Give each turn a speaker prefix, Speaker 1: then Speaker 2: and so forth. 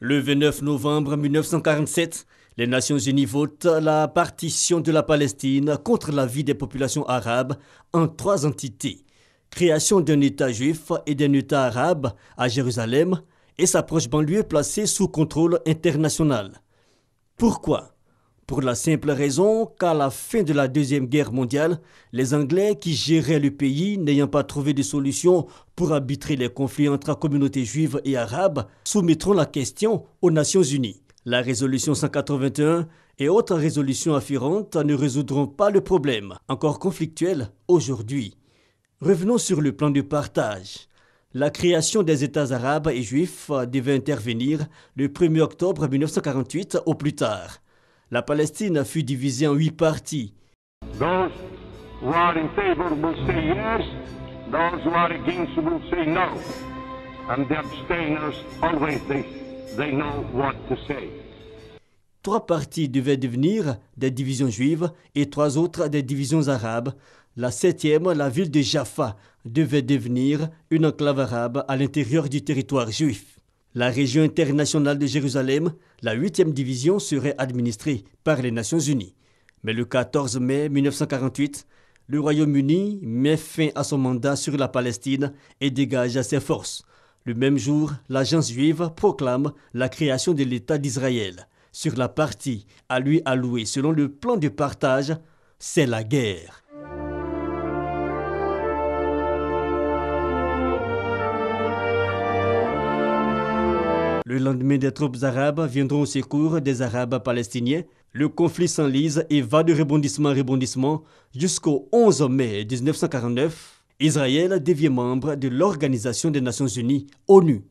Speaker 1: Le 29 novembre 1947, les Nations Unies votent la partition de la Palestine contre l'avis des populations arabes en 3 entités. Création d'un État juif et d'un État arabe à Jérusalem et sa proche banlieue placée sous contrôle international. Pourquoi ? Pour la simple raison qu'à la fin de la Deuxième Guerre mondiale, les Anglais qui géraient le pays, n'ayant pas trouvé de solution pour arbitrer les conflits entre communautés juives et arabes, soumettront la question aux Nations Unies. La résolution 181 et autres résolutions afférentes ne résoudront pas le problème, encore conflictuel aujourd'hui. Revenons sur le plan de partage. La création des États arabes et juifs devait intervenir le 1er octobre 1948 au plus tard. La Palestine fut divisée en 8 parties.
Speaker 2: Those who are in favor will say yes, those who are against will say no. And the abstainers always they know what to say.
Speaker 1: 3 parties devaient devenir des divisions juives et 3 autres des divisions arabes. La 7e, la ville de Jaffa, devait devenir une enclave arabe à l'intérieur du territoire juif. La région internationale de Jérusalem, la 8e division, serait administrée par les Nations Unies. Mais le 14 mai 1948, le Royaume-Uni met fin à son mandat sur la Palestine et dégage ses forces. Le même jour, l'agence juive proclame la création de l'État d'Israël. Sur la partie à lui allouée selon le plan de partage, c'est la guerre. Le lendemain, des troupes arabes viendront au secours des Arabes palestiniens. Le conflit s'enlise et va de rebondissement en rebondissement jusqu'au 11 mai 1949. Israël devient membre de l'Organisation des Nations Unies, ONU.